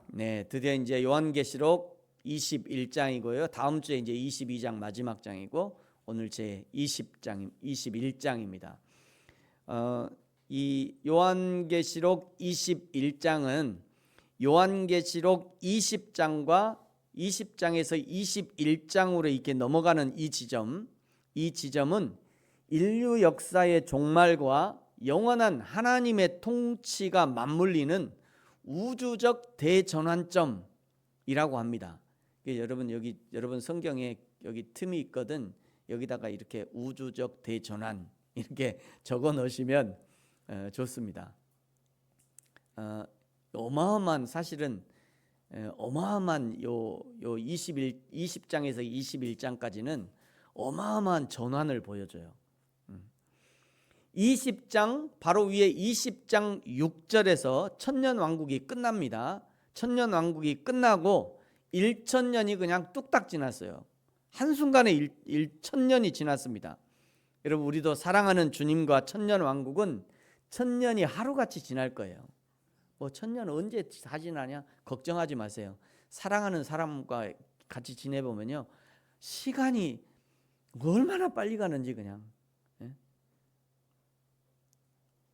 네, 드디어 이제 요한계시록 21장이고요. 다음 주에 이제 22장 마지막 장이고 오늘 제 20장 21장입니다. 이 요한계시록 21장은 요한계시록 20장과 20장에서 21장으로 이렇게 넘어가는 이 지점은 인류 역사의 종말과 영원한 하나님의 통치가 맞물리는 우주적 대전환점이라고 합니다. 여러분 성경에 여기 틈이 있거든. 여기다가 이렇게 우주적 대전환 이렇게 적어 넣으시면 좋습니다. 어마어마한 사실은 어마어마한 요 20장에서 21장까지는 어마어마한 전환을 보여줘요. 20장 바로 위에 20장 6절에서 천년왕국이 끝납니다. 천년왕국이 끝나고 1000년이 그냥 뚝딱 지났어요. 한순간에 1000년이 지났습니다. 여러분 우리도 사랑하는 주님과 천년왕국은 1000년이 하루같이 지날 거예요. 뭐 1000년 언제 다 지나냐 걱정하지 마세요. 사랑하는 사람과 같이 지내보면요 시간이 얼마나 빨리 가는지 그냥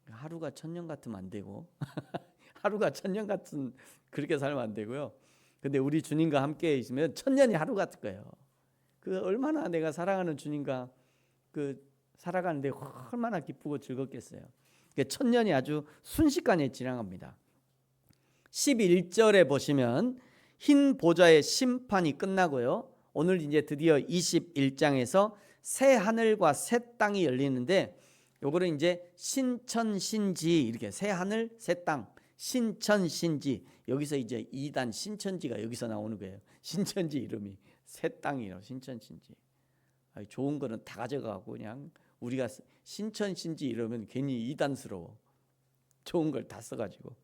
하루가 1000년 같으면 안 되고 하루가 1000년 같은 그렇게 살면 안 되고요. 근데 우리 주님과 함께 있으면 1000년이 하루 같을 거예요. 그 얼마나 내가 사랑하는 주님과 그 살아가는데 얼마나 기쁘고 즐겁겠어요. 1000년이 아주 순식간에 지나갑니다. 11절에 보시면 흰 보좌의 심판이 끝나고요. 오늘 이제 드디어 21장에서 새 하늘과 새 땅이 열리는데 요거는 이제 신천신지 이렇게 새 하늘 새 땅 신천신지 여기서 이제 2단 신천지가 여기서 나오는 거예요. 신천지 이름이 새 땅이라고 신천신지. 좋은 거는 다 가져가고 그냥 우리가 신천신지 이러면 괜히 2단스러워. 좋은 걸 다 써가지고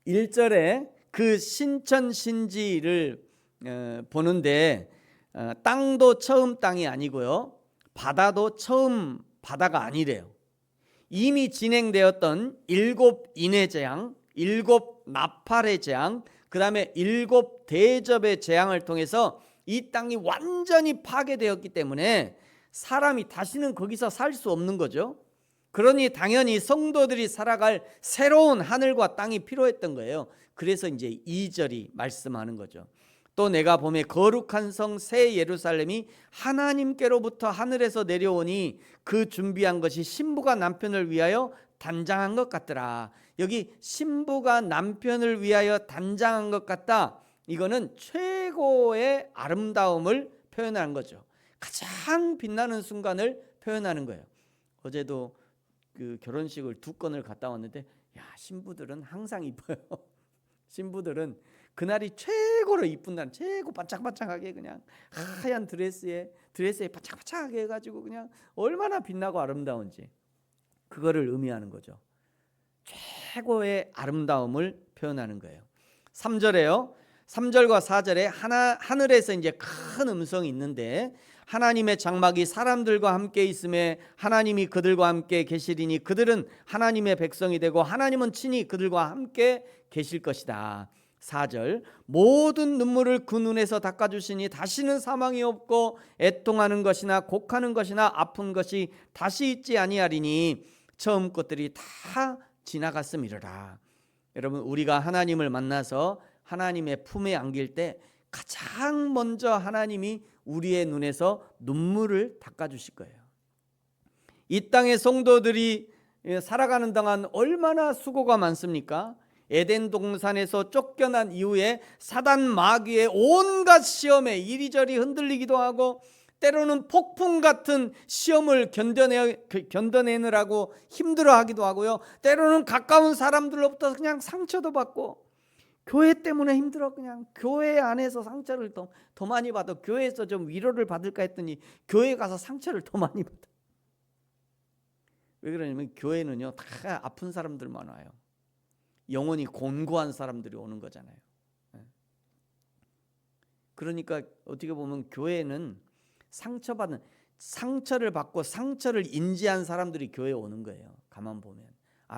1절에 그 신천신지를 보는데 땅도 처음 땅이 아니고요. 바다도 처음 바다가 아니래요. 이미 진행되었던 7 인의 재앙, 7 나팔의 재앙, 그 다음에 7 대접의 재앙을 통해서 이 땅이 완전히 파괴되었기 때문에 사람이 다시는 거기서 살 수 없는 거죠. 그러니 당연히 성도들이 살아갈 새로운 하늘과 땅이 필요했던 거예요. 그래서 이제 2절이 말씀하는 거죠. 또 내가 보매 거룩한 성 새 예루살렘이 하나님께로부터 하늘에서 내려오니 그 준비한 것이 신부가 남편을 위하여 단장한 것 같더라. 여기 신부가 남편을 위하여 단장한 것 같다. 이거는 최고의 아름다움을 표현하는 거죠. 가장 빛나는 순간을 표현하는 거예요. 어제도 그 결혼식을 2건을 갔다 왔는데 야 신부들은 항상 이뻐요. 신부들은 그날이 최고로 이쁜 날, 최고 반짝반짝하게 그냥 하얀 드레스에 반짝반짝하게 해가지고 그냥 얼마나 빛나고 아름다운지 그거를 의미하는 거죠. 최고의 아름다움을 표현하는 거예요. 3절에요. 3절과 4절에 하늘에서 이제 큰 음성이 있는데 하나님의 장막이 사람들과 함께 있음에 하나님이 그들과 함께 계시리니 그들은 하나님의 백성이 되고 하나님은 친히 그들과 함께 계실 것이다. 4절 모든 눈물을 그 눈에서 닦아주시니 다시는 사망이 없고 애통하는 것이나 곡하는 것이나 아픈 것이 다시 있지 아니하리니 처음 것들이 다 지나갔음이로라. 여러분 우리가 하나님을 만나서 하나님의 품에 안길 때 가장 먼저 하나님이 우리의 눈에서 눈물을 닦아주실 거예요. 이 땅의 성도들이 살아가는 동안 얼마나 수고가 많습니까? 에덴 동산에서 쫓겨난 이후에 사단 마귀의 온갖 시험에 이리저리 흔들리기도 하고 때로는 폭풍 같은 시험을 견뎌내느라고 힘들어하기도 하고요. 때로는 가까운 사람들로부터 그냥 상처도 받고 교회 때문에 힘들어 그냥 교회 안에서 상처를 더 많이 받아. 교회에서 좀 위로를 받을까 했더니 교회 가서 상처를 더 많이 받아. 왜 그러냐면 교회는요 다 아픈 사람들만 와요. 영혼이 곤고한 사람들이 오는 거잖아요. 그러니까 어떻게 보면 교회는 상처받는 상처를 받고 상처를 인지한 사람들이 교회에 오는 거예요. 가만 보면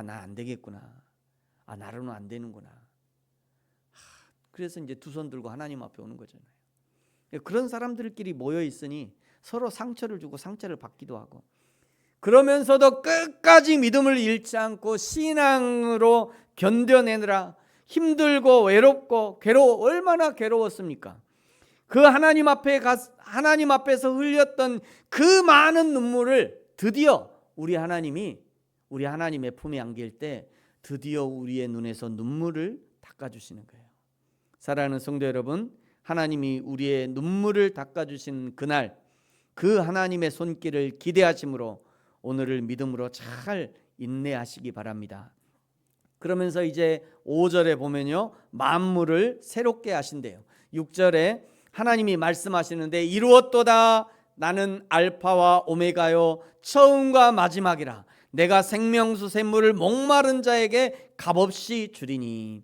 나 안 되겠구나. 나로는 안 되는구나. 그래서 이제 두 손 들고 하나님 앞에 오는 거잖아요. 그런 사람들끼리 모여 있으니 서로 상처를 주고 상처를 받기도 하고, 그러면서도 끝까지 믿음을 잃지 않고 신앙으로 견뎌내느라 힘들고 외롭고 얼마나 괴로웠습니까? 그 하나님 앞에서 흘렸던 그 많은 눈물을 드디어 우리 하나님의 품에 안길 때 드디어 우리의 눈에서 눈물을 닦아주시는 거예요. 사랑하는 성도 여러분, 하나님이 우리의 눈물을 닦아주신 그날, 그 하나님의 손길을 기대하심으로 오늘을 믿음으로 잘 인내하시기 바랍니다. 그러면서 이제 5절에 보면요, 만물을 새롭게 하신대요. 6절에 하나님이 말씀하시는데, 이루었도다. 나는 알파와 오메가요 처음과 마지막이라. 내가 생명수 샘물을 목마른 자에게 값없이 주리니.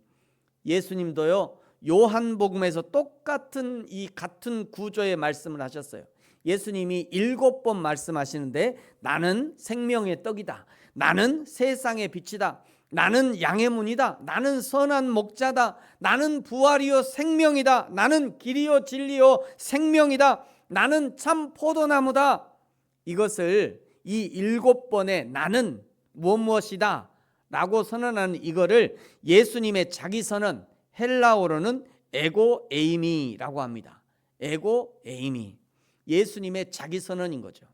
예수님도요 요한복음에서 똑같은 이 같은 구조의 말씀을 하셨어요. 예수님이 7번 말씀하시는데, 나는 생명의 떡이다. 나는 세상의 빛이다. 나는 양의 문이다. 나는 선한 목자다. 나는 부활이요 생명이다. 나는 길이요 진리요 생명이다. 나는 참 포도나무다. 이것을 이 7번의 나는 무엇이다 라고 선언하는 이거를 예수님의 자기 선언, 헬라어로는 에고 에이미라고 합니다. 에고 에이미, 예수님의 자기 선언인 거죠.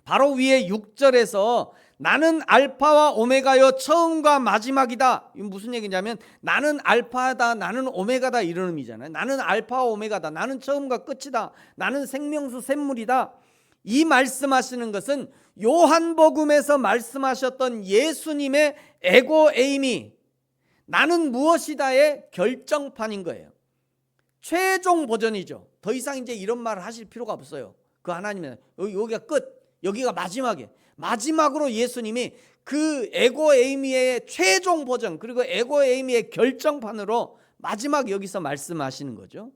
바로 위에 6절에서 나는 알파와 오메가요 처음과 마지막이다. 이게 무슨 얘기냐면 나는 알파다, 나는 오메가다 이런 의미잖아요. 나는 알파와 오메가다. 나는 처음과 끝이다. 나는 생명수 샘물이다. 이 말씀하시는 것은 요한복음에서 말씀하셨던 예수님의 에고 에이미, 나는 무엇이다의 결정판인 거예요. 최종 버전이죠. 더 이상 이제 이런 말을 하실 필요가 없어요. 그 하나님은 여기가 끝, 여기가 마지막이에요. 마지막으로 예수님이 그 에고 에이미의 최종 버전, 그리고 에고 에이미의 결정판으로 마지막 여기서 말씀하시는 거죠.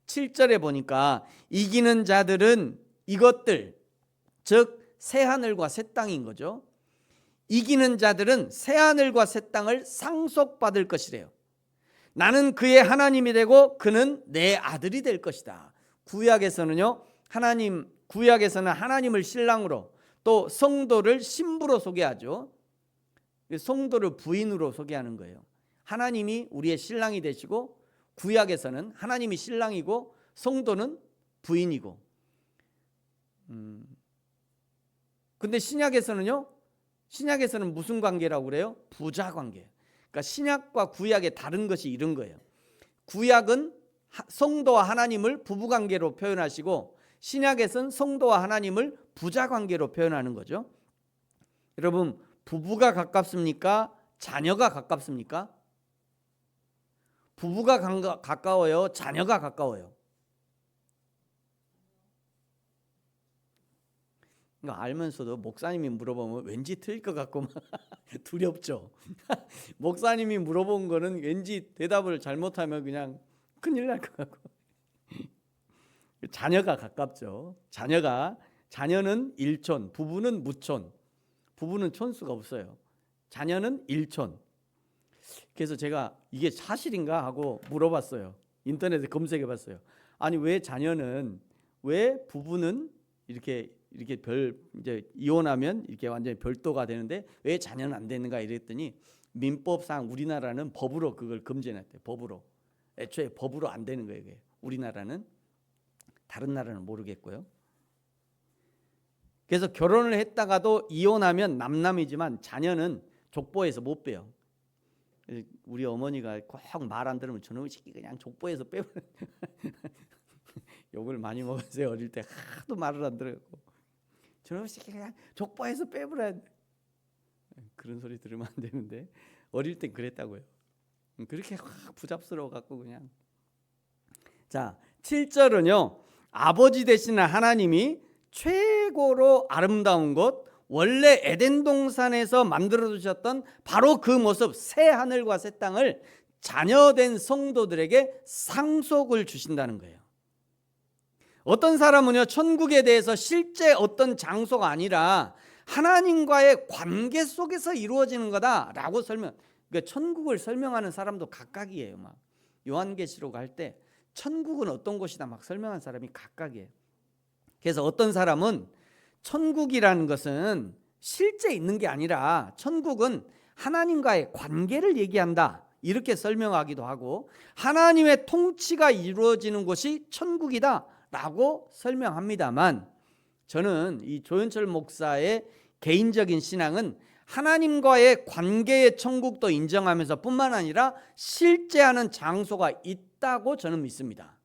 7절에 보니까 이기는 자들은 이것들, 즉 새하늘과 새 땅인 거죠. 이기는 자들은 새하늘과 새 땅을 상속받을 것이래요. 나는 그의 하나님이 되고 그는 내 아들이 될 것이다. 구약에서는 하나님을 신랑으로, 또 성도를 신부로 소개하죠. 성도를 부인으로 소개하는 거예요. 하나님이 우리의 신랑이 되시고, 구약에서는 하나님이 신랑이고 성도는 부인이고. 근데 신약에서는 무슨 관계라고 그래요? 부자 관계. 그러니까 신약과 구약의 다른 것이 이런 거예요. 구약은 성도와 하나님을 부부 관계로 표현하시고, 신약에서는 성도와 하나님을 부자 관계로 표현하는 거죠. 여러분, 부부가 가깝습니까? 자녀가 가깝습니까? 부부가 가까워요? 자녀가 가까워요? 알면서도 목사님이 물어보면 왠지 틀릴 것 같고 두렵죠. 목사님이 물어본 거는 왠지 대답을 잘못하면 그냥 큰일 날 것 같고. 자녀가 가깝죠. 자녀는 일촌, 부부는 무촌. 부부는 촌수가 없어요. 자녀는 일촌. 그래서 제가 이게 사실인가 하고 물어봤어요. 인터넷에 검색해봤어요. 아니 왜 부부는 이렇게 이제 이혼하면 이렇게 완전히 별도가 되는데 왜 자녀는 안 되는가 이랬더니, 민법상 우리나라는 법으로 그걸 금지해놨대요. 법으로. 애초에 법으로 안 되는 거예요. 우리나라는. 다른 나라는 모르겠고요. 그래서 결혼을 했다가도 이혼하면 남남이지만 자녀는 족보에서 못 빼요. 우리 어머니가 꼭 말 안 들으면 저놈의 새끼 그냥 족보에서 빼버려. 욕을 많이 먹었어요. 어릴 때 하도 말을 안 들어요. 저놈의 새끼 그냥 족보에서 빼버려야 돼. 그런 소리 들으면 안 되는데 어릴 땐 그랬다고요. 그렇게 확 부잡스러워 갖고 그냥. 자, 7절은요. 아버지 되시는 하나님이 최고로 아름다운 것, 원래 에덴 동산에서 만들어 두셨던 바로 그 모습, 새 하늘과 새 땅을 자녀된 성도들에게 상속을 주신다는 거예요. 어떤 사람은요, 천국에 대해서 실제 어떤 장소가 아니라 하나님과의 관계 속에서 이루어지는 거다라고 그러니까 천국을 설명하는 사람도 각각이에요. 막 요한계시록 할 때 천국은 어떤 곳이다 막 설명한 사람이 각각이에요. 그래서 어떤 사람은 천국이라는 것은 실제 있는 게 아니라 천국은 하나님과의 관계를 얘기한다, 이렇게 설명하기도 하고, 하나님의 통치가 이루어지는 곳이 천국이다 라고 설명합니다만, 저는 이 조현철 목사의 개인적인 신앙은 하나님과의 관계의 천국도 인정하면서 뿐만 아니라 실제하는 장소가 있다고 저는 믿습니다.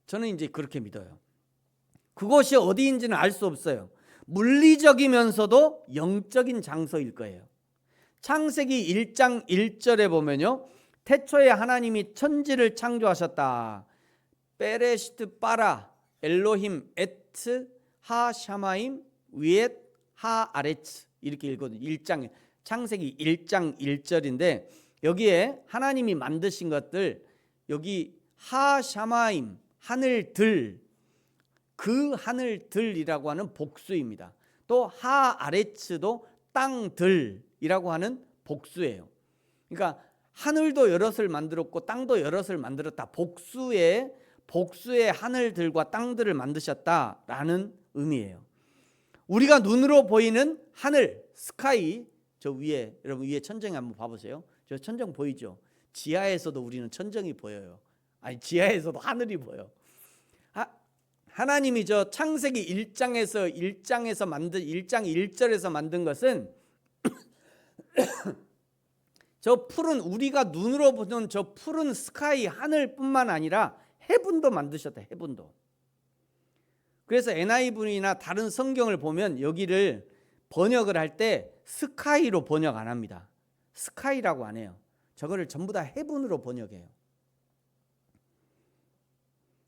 저는 이제 그렇게 믿어요. 그것이 어디인지는 알 수 없어요. 물리적이면서도 영적인 장소일 거예요. 창세기 1장 1절에 보면요, 태초에 하나님이 천지를 창조하셨다. 베레시트 바라 엘로힘 에트 하 샤마임 위엣 하 아레츠, 이렇게 읽거든요. 1장, 창세기 1장 1절인데 여기에 하나님이 만드신 것들, 여기 하 샤마임 하늘들, 그 하늘들이라고 하는 복수입니다. 또 하 아레츠도 땅들이라고 하는 복수예요. 그러니까 하늘도 여럿을 만들었고 땅도 여럿을 만들었다. 복수의 하늘들과 땅들을 만드셨다라는 의미예요. 우리가 눈으로 보이는 하늘, 스카이, 저 위에, 여러분 위에 천정에 한번 봐보세요. 저 천정 보이죠? 지하에서도 우리는 천정이 보여요. 아니, 지하에서도 하늘이 보여. 하나님이 저 창세기 1장에서 만든 1장 1절에서 만든 것은 저 푸른, 우리가 눈으로 보는 저 푸른 스카이 하늘뿐만 아니라 해분도 만드셨다. 해분도. 그래서 NIV나 다른 성경을 보면 여기를 번역을 할 때 스카이로 번역 안 합니다. 스카이라고 안 해요. 저거를 전부 다 해분으로 번역해요.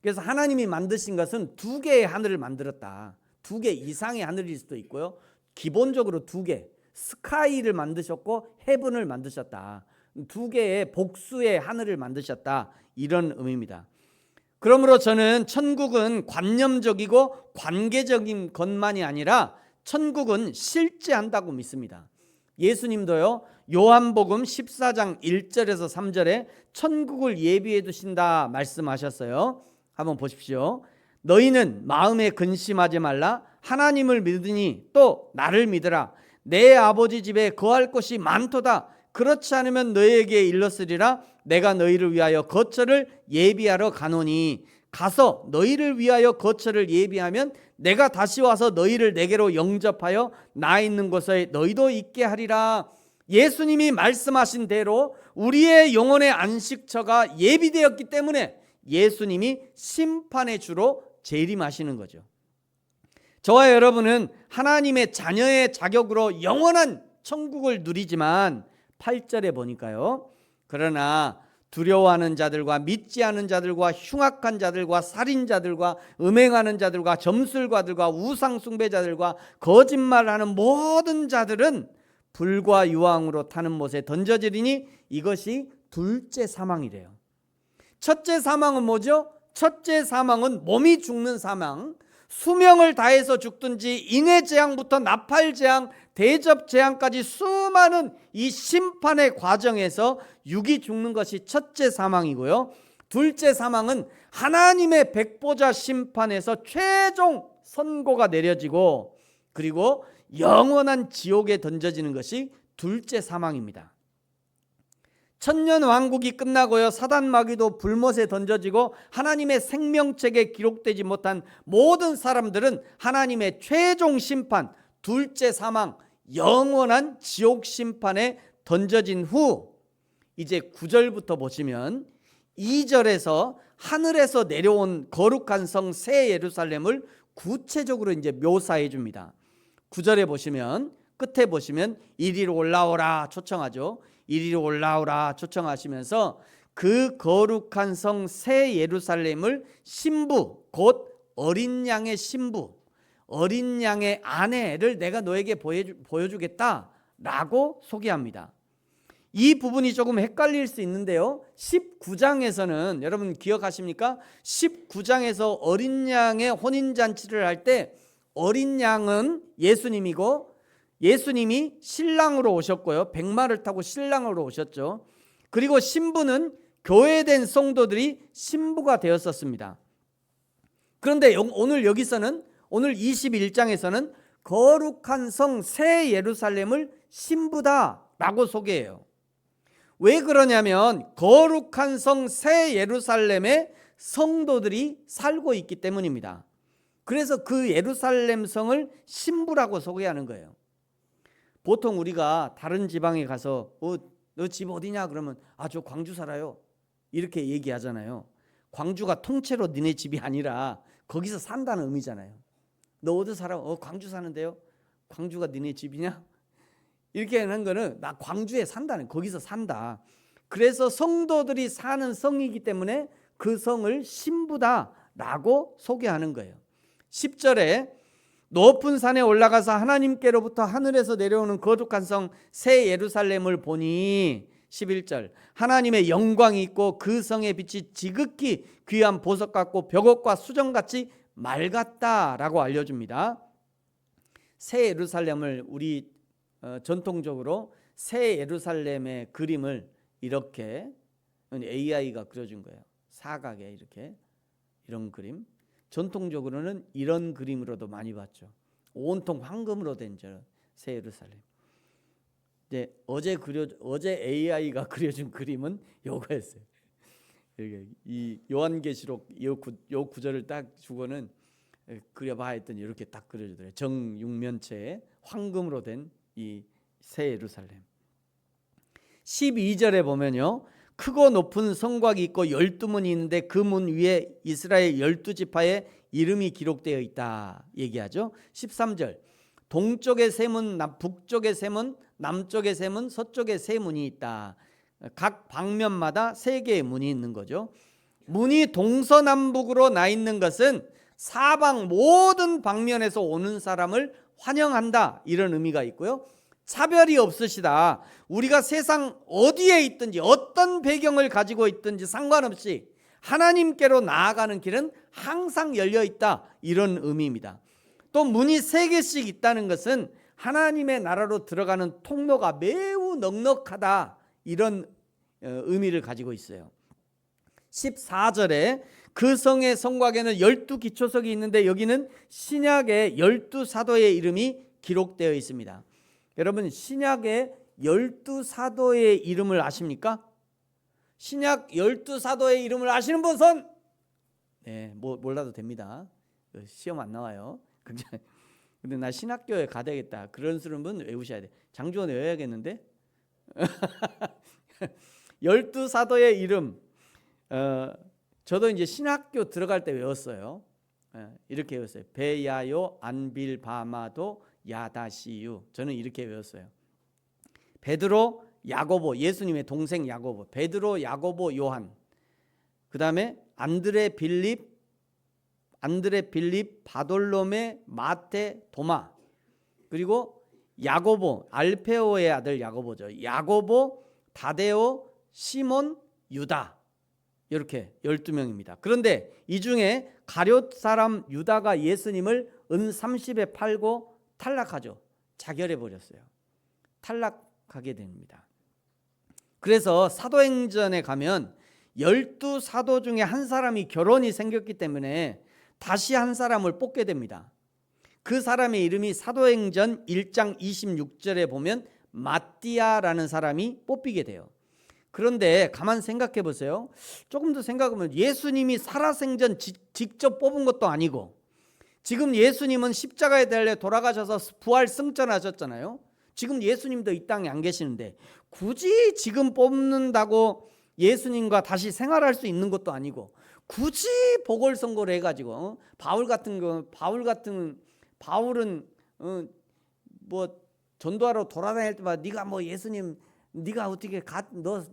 그래서 하나님이 만드신 것은 두 개의 하늘을 만들었다. 두 개 이상의 하늘일 수도 있고요. 기본적으로 두 개, 스카이를 만드셨고 헤븐을 만드셨다. 두 개의 복수의 하늘을 만드셨다. 이런 의미입니다. 그러므로 저는 천국은 관념적이고 관계적인 것만이 아니라 천국은 실제한다고 믿습니다. 예수님도요, 요한복음 14장 1절에서 3절에 천국을 예비해 두신다 말씀하셨어요. 한번 보십시오. 너희는 마음에 근심하지 말라. 하나님을 믿으니 또 나를 믿으라. 내 아버지 집에 거할 곳이 많도다. 그렇지 않으면 너희에게 일렀으리라. 내가 너희를 위하여 거처를 예비하러 가노니 가서 너희를 위하여 거처를 예비하면 내가 다시 와서 너희를 내게로 영접하여 나 있는 곳에 너희도 있게 하리라. 예수님이 말씀하신 대로 우리의 영혼의 안식처가 예비되었기 때문에 예수님이 심판의 주로 재림하시는 거죠. 저와 여러분은 하나님의 자녀의 자격으로 영원한 천국을 누리지만 8절에 보니까요, 그러나 두려워하는 자들과 믿지 않은 자들과 흉악한 자들과 살인자들과 음행하는 자들과 점술가들과 우상숭배자들과 거짓말하는 모든 자들은 불과 유황으로 타는 못에 던져지리니 이것이 둘째 사망이래요. 첫째 사망은 뭐죠? 첫째 사망은 몸이 죽는 사망, 수명을 다해서 죽든지 인해재앙부터 나팔재앙, 대접재앙까지 수많은 이 심판의 과정에서 육이 죽는 것이 첫째 사망이고요. 둘째 사망은 하나님의 백보자 심판에서 최종 선고가 내려지고 그리고 영원한 지옥에 던져지는 것이 둘째 사망입니다. 천년 왕국이 끝나고요, 사단 마귀도 불못에 던져지고 하나님의 생명책에 기록되지 못한 모든 사람들은 하나님의 최종 심판, 둘째 사망, 영원한 지옥 심판에 던져진 후 이제 9절부터 보시면 2절에서 하늘에서 내려온 거룩한 성 새 예루살렘을 구체적으로 이제 묘사해 줍니다. 9절에 보시면, 끝에 보시면 이리로 올라오라 초청하죠. 이리로 올라오라 초청하시면서 그 거룩한 성 새 예루살렘을 신부, 곧 어린 양의 신부, 어린 양의 아내를 내가 너에게 보여주겠다라고 소개합니다. 이 부분이 조금 헷갈릴 수 있는데요. 19장에서는 여러분 기억하십니까? 19장에서 어린 양의 혼인잔치를 할 때 어린 양은 예수님이고 예수님이 신랑으로 오셨고요. 백마를 타고 신랑으로 오셨죠. 그리고 신부는 교회된 성도들이 신부가 되었었습니다. 그런데 오늘 여기서는 오늘 21장에서는 거룩한 성 새 예루살렘을 신부다라고 소개해요. 왜 그러냐면 거룩한 성 새 예루살렘에 성도들이 살고 있기 때문입니다. 그래서 그 예루살렘 성을 신부라고 소개하는 거예요. 보통 우리가 다른 지방에 가서 너 집 어디냐 그러면 저 광주 살아요 이렇게 얘기하잖아요. 광주가 통째로 니네 집이 아니라 거기서 산다는 의미잖아요. 너 어디 살아? 광주 사는데요. 광주가 니네 집이냐? 이렇게 하는 거는 나 광주에 산다는, 거기서 산다. 그래서 성도들이 사는 성이기 때문에 그 성을 신부다라고 소개하는 거예요. 10절에 높은 산에 올라가서 하나님께로부터 하늘에서 내려오는 거룩한 성 새 예루살렘을 보니 11절 하나님의 영광이 있고 그 성의 빛이 지극히 귀한 보석 같고 벽옥과 수정같이 맑았다라고 알려줍니다. 새 예루살렘을 우리 전통적으로 새 예루살렘의 그림을 이렇게 AI가 그려준 거예요. 사각에 이렇게 이런 그림. 전통적으로는 이런 그림으로도 많이 봤죠. 온통 황금으로 된 새 예루살렘. 이제 어제 AI가 그려준 그림은 요거였어요. 이 요한계시록 요 구절을 딱 주고는 그려봐 했더니 이렇게 딱 그려주더래요. 정육면체에 황금으로 된 이 새 예루살렘. 12절에 보면요. 크고 높은 성곽이 있고 12문이 있는데 그 문 위에 이스라엘 12지파의 이름이 기록되어 있다 얘기하죠. 13절 동쪽에 세 문, 북쪽에 세 문, 남쪽에 세 문, 서쪽에 세 문이 있다. 각 방면마다 세 개의 문이 있는 거죠. 문이 동서남북으로 나 있는 것은 사방 모든 방면에서 오는 사람을 환영한다 이런 의미가 있고요. 차별이 없으시다. 우리가 세상 어디에 있든지 어떤 배경을 가지고 있든지 상관없이 하나님께로 나아가는 길은 항상 열려 있다 이런 의미입니다. 또 문이 세 개씩 있다는 것은 하나님의 나라로 들어가는 통로가 매우 넉넉하다 이런 의미를 가지고 있어요. 14절에 그 성의 성곽에는 12기초석이 있는데 여기는 신약의 12사도의 이름이 기록되어 있습니다. 여러분 신약의 12사도의 이름을 아십니까? 신약 12사도의 이름을 아시는 분 손? 네, 몰라도 됩니다. 시험 안 나와요. 근데 나 신학교에 가야 되겠다. 그런 분 외우셔야 돼. 장주원 외워야겠는데? 12사도의 이름. 저도 이제 신학교 들어갈 때 외웠어요. 이렇게 외웠어요. 베야요, 안빌, 바마도, 야다시유. 저는 이렇게 외웠어요. 베드로, 야고보, 예수님의 동생 야고보, 베드로, 야고보, 요한. 그 다음에 안드레, 빌립, 바돌로메, 마테, 도마. 그리고 야고보, 알페오의 아들 야고보죠. 야고보, 다데오, 시몬, 유다. 이렇게 12명입니다. 그런데 이 중에 가룟 사람 유다가 예수님을 은 30에 팔고 탈락하죠. 자결해 버렸어요. 탈락하게 됩니다. 그래서 사도행전에 가면 12사도 중에 한 사람이 결혼이 생겼기 때문에 다시 한 사람을 뽑게 됩니다. 그 사람의 이름이 사도행전 1장 26절에 보면 마띠아라는 사람이 뽑히게 돼요. 그런데 가만 생각해 보세요. 조금 더 생각하면 예수님이 살아생전 직접 뽑은 것도 아니고 지금 예수님은 십자가에 달려 돌아가셔서 부활 승천하셨잖아요. 지금 예수님도 이 땅에 안 계시는데 굳이 지금 뽑는다고 예수님과 다시 생활할 수 있는 것도 아니고 굳이 보궐선거를 해가지고 바울은 뭐 전도하러 돌아다닐 때마다 네가 뭐 예수님 네가 어떻게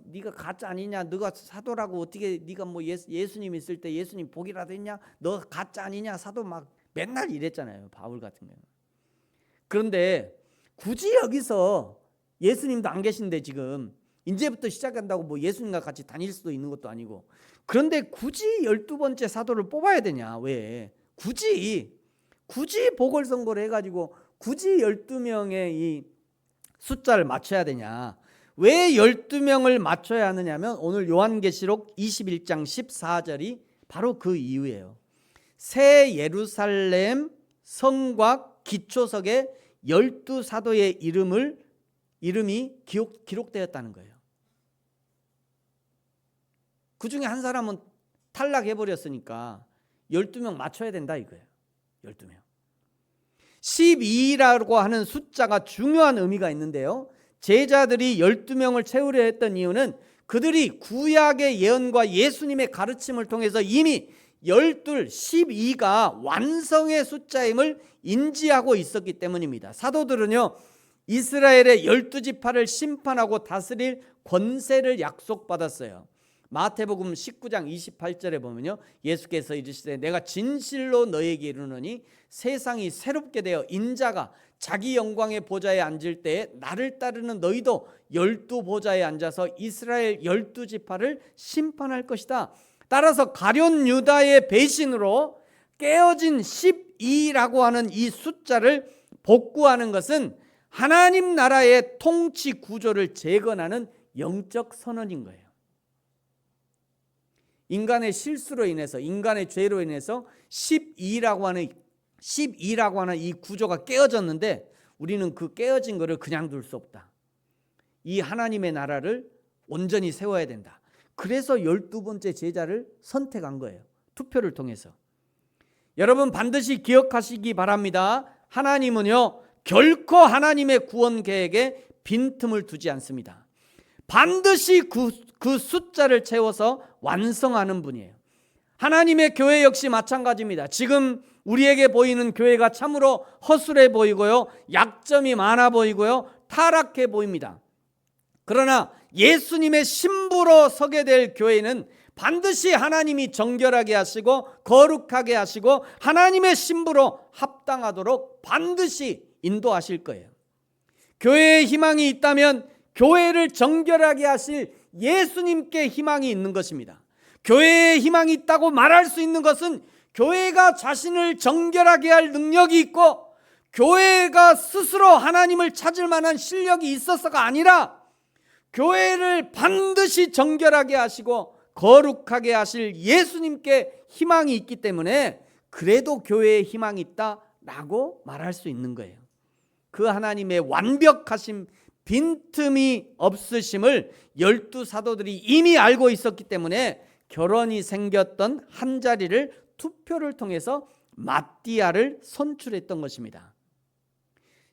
네가 가짜 아니냐? 너가 사도라고 어떻게 네가 뭐 예수님 있을 때 예수님 복이라도 했냐? 너 가짜 아니냐? 사도 막 맨날 이랬잖아요. 바울 같은 경우. 그런데 굳이 여기서 예수님도 안 계신데 지금 이제부터 시작한다고 뭐 예수님과 같이 다닐 수도 있는 것도 아니고. 그런데 굳이 12번째 사도를 뽑아야 되냐? 왜? 굳이 보궐선거를 해가지고 굳이 12명의 이 숫자를 맞춰야 되냐? 왜 12명을 맞춰야 하느냐면 오늘 요한계시록 21장 14절이 바로 그 이유예요. 새 예루살렘 성곽 기초석에 12사도의 이름이 기록되었다는 거예요. 그 중에 한 사람은 탈락해버렸으니까 12명 맞춰야 된다 이거예요. 12명. 12라고 하는 숫자가 중요한 의미가 있는데요. 제자들이 12명을 채우려 했던 이유는 그들이 구약의 예언과 예수님의 가르침을 통해서 이미 12가 완성의 숫자임을 인지하고 있었기 때문입니다. 사도들은요, 이스라엘의 12지파를 심판하고 다스릴 권세를 약속받았어요. 마태복음 19장 28절에 보면요, 예수께서 이르시되 내가 진실로 너에게 이르노니 세상이 새롭게 되어 인자가 자기 영광의 보좌에 앉을 때에 나를 따르는 너희도 12보좌에 앉아서 이스라엘 12지파를 심판할 것이다. 따라서 가룟 유다의 배신으로 깨어진 12라고 하는 이 숫자를 복구하는 것은 하나님 나라의 통치 구조를 재건하는 영적 선언인 거예요. 인간의 실수로 인해서, 인간의 죄로 인해서 12라고 하는 이 구조가 깨어졌는데 우리는 그 깨어진 것을 그냥 둘 수 없다. 이 하나님의 나라를 온전히 세워야 된다. 그래서 12번째 제자를 선택한 거예요. 투표를 통해서. 여러분 반드시 기억하시기 바랍니다. 하나님은요, 결코 하나님의 구원 계획에 빈틈을 두지 않습니다. 반드시 그 숫자를 채워서 완성하는 분이에요. 하나님의 교회 역시 마찬가지입니다. 지금 우리에게 보이는 교회가 참으로 허술해 보이고요, 약점이 많아 보이고요, 타락해 보입니다. 그러나 예수님의 신부로 서게 될 교회는 반드시 하나님이 정결하게 하시고 거룩하게 하시고 하나님의 신부로 합당하도록 반드시 인도하실 거예요. 교회에 희망이 있다면 교회를 정결하게 하실 예수님께 희망이 있는 것입니다. 교회에 희망이 있다고 말할 수 있는 것은 교회가 자신을 정결하게 할 능력이 있고 교회가 스스로 하나님을 찾을 만한 실력이 있어서가 아니라 교회를 반드시 정결하게 하시고 거룩하게 하실 예수님께 희망이 있기 때문에 그래도 교회에 희망이 있다라고 말할 수 있는 거예요. 그 하나님의 완벽하심, 빈틈이 없으심을 12사도들이 이미 알고 있었기 때문에 결혼이 생겼던 한 자리를 투표를 통해서 마띠아를 선출했던 것입니다.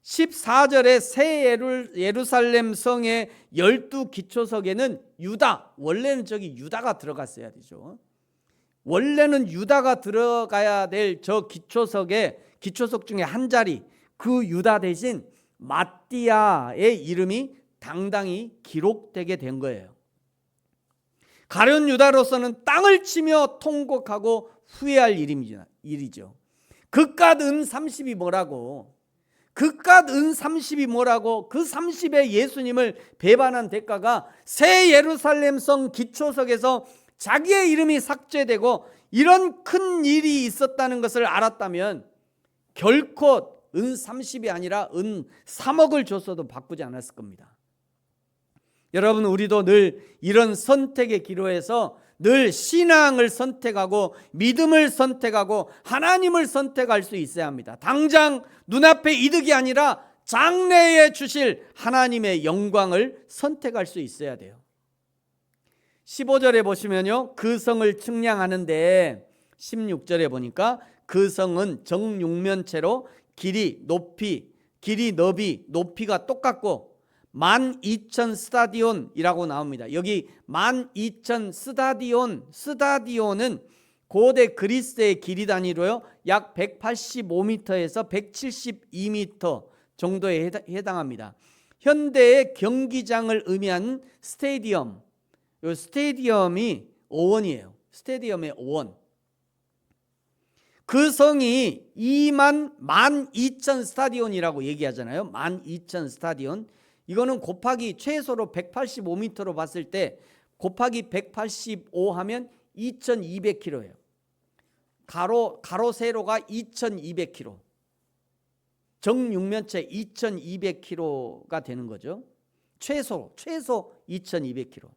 14절에 새 예루살렘 성의 12기초석에는 유다, 원래는 저기 유다가 들어갔어야 되죠. 원래는 유다가 들어가야 될 저 기초석 중에 한 자리, 그 유다 대신 마띠아의 이름이 당당히 기록되게 된 거예요. 가룟 유다로서는 땅을 치며 통곡하고 후회할 일이죠. 그깟 은 30이 뭐라고? 그깟 은 30이 뭐라고? 그 30에 예수님을 배반한 대가가 새 예루살렘 성 기초석에서 자기의 이름이 삭제되고 이런 큰 일이 있었다는 것을 알았다면 결코 은 30이 아니라 은 3억을 줬어도 바꾸지 않았을 겁니다. 여러분, 우리도 늘 이런 선택의 기로에서 늘 신앙을 선택하고 믿음을 선택하고 하나님을 선택할 수 있어야 합니다. 당장 눈앞의 이득이 아니라 장래에 주실 하나님의 영광을 선택할 수 있어야 돼요. 15절에 보시면요, 그 성을 측량하는데 16절에 보니까 그 성은 정육면체로 길이, 너비, 높이가 똑같고 12,000 스타디온이라고 나옵니다. 여기 12,000 스타디온은 고대 그리스의 길이 단위로요, 약 185m에서 172m 정도에 해당합니다. 현대의 경기장을 의미하는 스테디엄, 이 스테디엄이 5원이에요. 스테디엄의 5원. 그 성이 12,000 스타디온이라고 얘기하잖아요. 12,000 스타디온. 이거는 곱하기 최소로 185m로 봤을 때 곱하기 185 하면 2200km예요. 가로 세로가 2200km. 정육면체 2200km가 되는 거죠. 최소 2200km.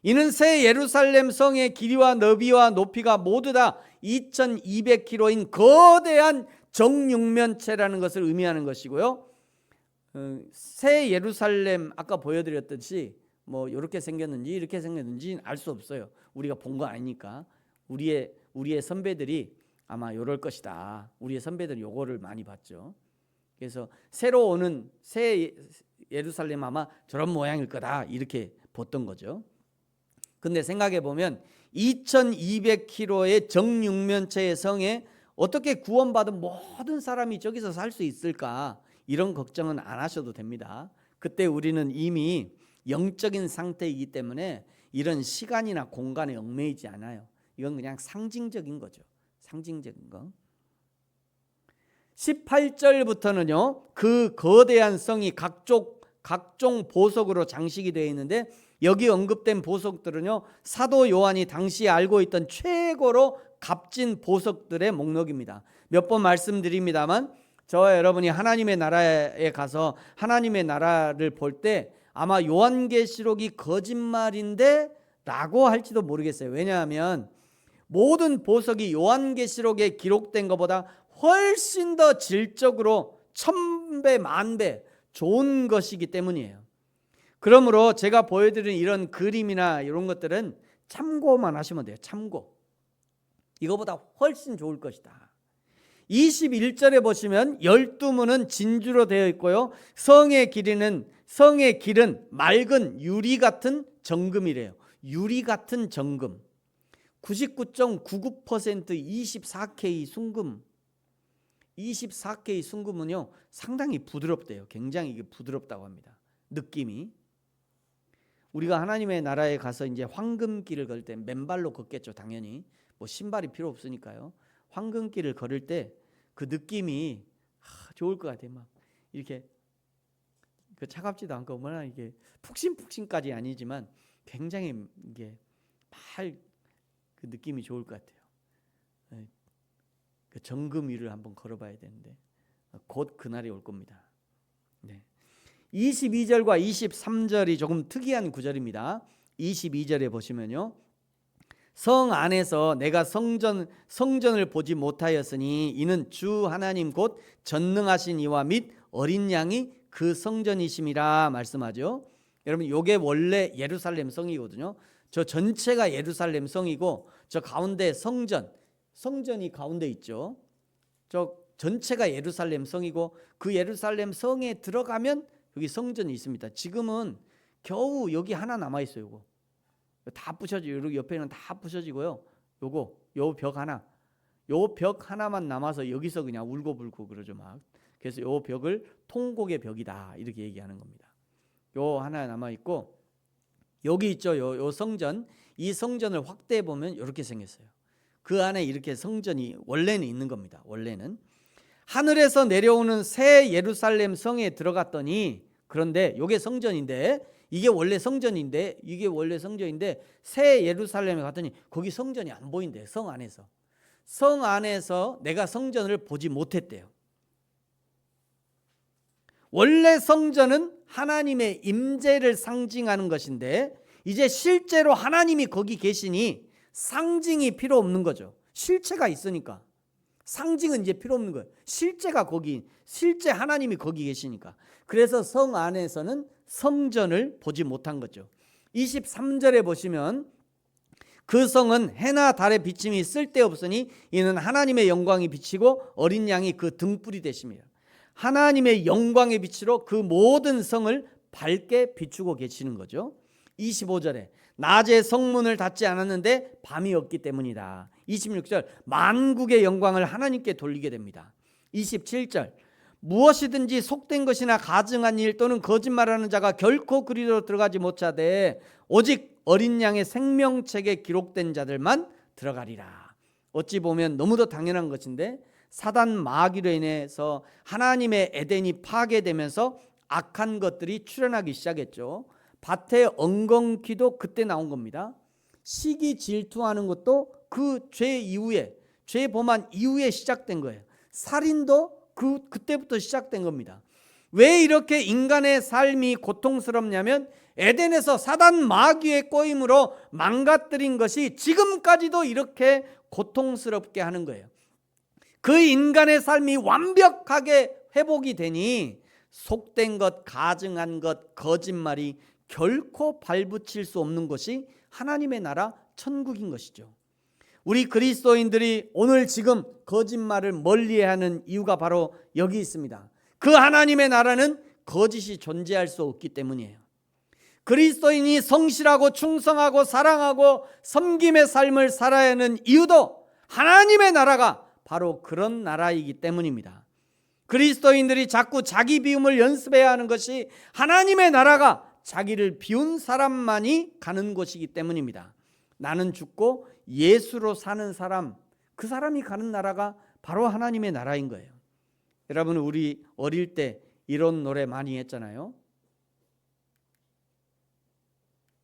이는 새 예루살렘 성의 길이와 너비와 높이가 모두 다 2200km인 거대한 정육면체라는 것을 의미하는 것이고요. 새 예루살렘 아까 보여드렸듯이 뭐 이렇게 생겼는지 이렇게 생겼는지 알 수 없어요. 우리가 본 거 아니니까. 우리의 선배들이 아마 이럴 것이다. 우리의 선배들이 요거를 많이 봤죠. 그래서 새로 오는 새 예루살렘 아마 저런 모양일 거다 이렇게 봤던 거죠. 근데 생각해 보면 2200km의 정육면체의 성에 어떻게 구원받은 모든 사람이 저기서 살 수 있을까? 이런 걱정은 안 하셔도 됩니다. 그때 우리는 이미 영적인 상태이기 때문에 이런 시간이나 공간에 얽매이지 않아요. 이건 그냥 상징적인 거죠. 상징적인 거. 18절부터는요. 그 거대한 성이 각종 보석으로 장식이 되어 있는데 여기 언급된 보석들은요. 사도 요한이 당시에 알고 있던 최고로 값진 보석들의 목록입니다. 몇 번 말씀드립니다만 저와 여러분이 하나님의 나라에 가서 하나님의 나라를 볼 때 아마 요한계시록이 거짓말인데 라고 할지도 모르겠어요. 왜냐하면 모든 보석이 요한계시록에 기록된 것보다 훨씬 더 질적으로 1000배 만배 좋은 것이기 때문이에요. 그러므로 제가 보여드린 이런 그림이나 이런 것들은 참고만 하시면 돼요. 참고. 이거보다 훨씬 좋을 것이다. 21절에 보시면 12문은 진주로 되어 있고요. 성의 길은 맑은 유리 같은 정금이래요. 유리 같은 정금. 99.99% 24K 순금. 24K 순금은요 상당히 부드럽대요. 굉장히 이게 부드럽다고 합니다. 느낌이. 우리가 하나님의 나라에 가서 이제 황금길을 걸 때 맨발로 걷겠죠. 당연히 뭐 신발이 필요 없으니까요. 황금길을 걸을 때 그 느낌이 좋을 것 같아요. 막 이렇게 그 차갑지도 않고 뭐나 이게 푹신푹신까지 아니지만 굉장히 이게 그 느낌이 좋을 것 같아요. 그 정금 위를 한번 걸어봐야 되는데 곧 그날이 올 겁니다. 네. 22절과 23절이 조금 특이한 구절입니다. 22절에 보시면요. 성 안에서 내가 성전을 보지 못하였으니 이는 주 하나님 곧 전능하신 이와 및 어린 양이 그 성전이심이라 말씀하죠. 여러분 이게 원래 예루살렘 성이거든요. 저 전체가 예루살렘 성이고 저 가운데 성전이 가운데 있죠. 저 전체가 예루살렘 성이고 그 예루살렘 성에 들어가면 여기 성전이 있습니다. 지금은 겨우 여기 하나 남아 있어요. 이거 다 부셔지고 여기 옆에는 다 부셔지고요. 요 벽 하나만 남아서 여기서 그냥 울고불고 그러죠 막. 그래서 요 벽을 통곡의 벽이다 이렇게 얘기하는 겁니다. 요 하나 남아 있고 여기 있죠. 요 성전. 이 성전을 확대해 보면 이렇게 생겼어요. 그 안에 이렇게 성전이 원래는 있는 겁니다. 원래는 하늘에서 내려오는 새 예루살렘 성에 들어갔더니 그런데 이게 성전인데 이게 원래 성전인데 새 예루살렘에 갔더니 거기 성전이 안 보인대요. 성 안에서 내가 성전을 보지 못했대요. 원래 성전은 하나님의 임재를 상징하는 것인데 이제 실제로 하나님이 거기 계시니 상징이 필요 없는 거죠. 실체가 있으니까 상징은 이제 필요 없는 거예요. 실제 하나님이 거기 계시니까. 그래서 성 안에서는 성전을 보지 못한 거죠. 23절에 보시면 그 성은 해나 달의 비침이 쓸데없으니 이는 하나님의 영광이 비치고 어린 양이 그 등불이 되십니다. 하나님의 영광의 빛으로 그 모든 성을 밝게 비추고 계시는 거죠. 25절에 낮에 성문을 닫지 않았는데 밤이 없기 때문이다. 26절 만국의 영광을 하나님께 돌리게 됩니다. 27절 무엇이든지 속된 것이나 가증한 일 또는 거짓말하는 자가 결코 그리로 들어가지 못하되 오직 어린 양의 생명책에 기록된 자들만 들어가리라. 어찌 보면 너무도 당연한 것인데 사단 마귀로 인해서 하나님의 에덴이 파괴되면서 악한 것들이 출현하기 시작했죠. 밭에 엉겅퀴도 그때 나온 겁니다. 시기 질투하는 것도 그 죄 이후에, 죄 범한 이후에 시작된 거예요. 살인도 그때부터 시작된 겁니다. 왜 이렇게 인간의 삶이 고통스럽냐면 에덴에서 사단 마귀의 꼬임으로 망가뜨린 것이 지금까지도 이렇게 고통스럽게 하는 거예요. 그 인간의 삶이 완벽하게 회복이 되니 속된 것, 가증한 것, 거짓말이 결코 발붙일 수 없는 것이 하나님의 나라 천국인 것이죠. 우리 그리스도인들이 오늘 지금 거짓말을 멀리하는 이유가 바로 여기 있습니다. 그 하나님의 나라는 거짓이 존재할 수 없기 때문이에요. 그리스도인이 성실하고 충성하고 사랑하고 섬김의 삶을 살아야 하는 이유도 하나님의 나라가 바로 그런 나라이기 때문입니다. 그리스도인들이 자꾸 자기 비움을 연습해야 하는 것이 하나님의 나라가 자기를 비운 사람만이 가는 곳이기 때문입니다. 나는 죽고 예수로 사는 사람, 그 사람이 가는 나라가 바로 하나님의 나라인 거예요. 여러분, 우리 어릴 때 이런 노래 많이 했잖아요.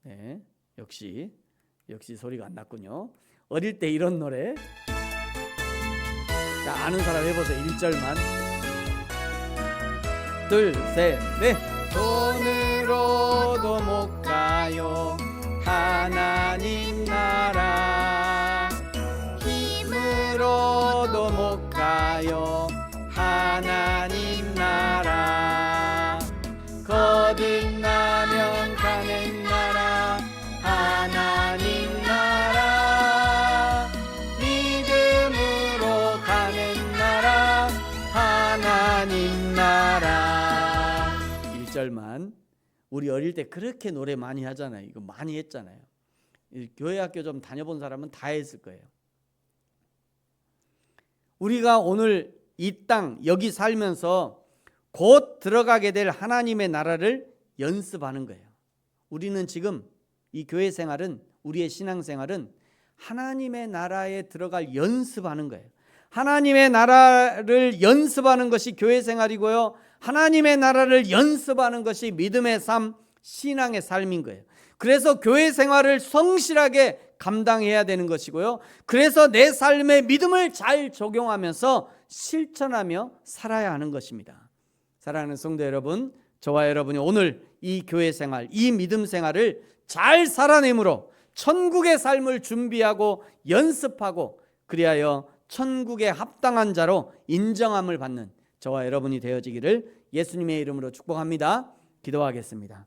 네, 역시 소리가 안 났군요. 어릴 때 이런 노래. 자, 아는 사람 해보세요. 1절만. 둘, 셋, 넷. 돈으로도 못 가요 하나님 나라. 힘으로도 못 가요 하나님 나라. 거듭나면 가는 나라 하나님 나라. 믿음으로 가는 나라 하나님 나라. 1절만. 우리 어릴 때 그렇게 노래 많이 하잖아요. 이거 많이 했잖아요. 교회 학교 좀 다녀본 사람은 다 했을 거예요. 우리가 오늘 이 땅 여기 살면서 곧 들어가게 될 하나님의 나라를 연습하는 거예요. 우리는 지금 이 교회 생활은, 우리의 신앙 생활은 하나님의 나라에 들어갈 연습하는 거예요. 하나님의 나라를 연습하는 것이 교회 생활이고요, 하나님의 나라를 연습하는 것이 믿음의 삶, 신앙의 삶인 거예요. 그래서 교회 생활을 성실하게 감당해야 되는 것이고요, 그래서 내 삶의 믿음을 잘 적용하면서 실천하며 살아야 하는 것입니다. 사랑하는 성도 여러분, 저와 여러분이 오늘 이 교회 생활, 이 믿음 생활을 잘 살아내므로 천국의 삶을 준비하고 연습하고, 그리하여 천국에 합당한 자로 인정함을 받는 저와 여러분이 되어지기를 예수님의 이름으로 축복합니다. 기도하겠습니다.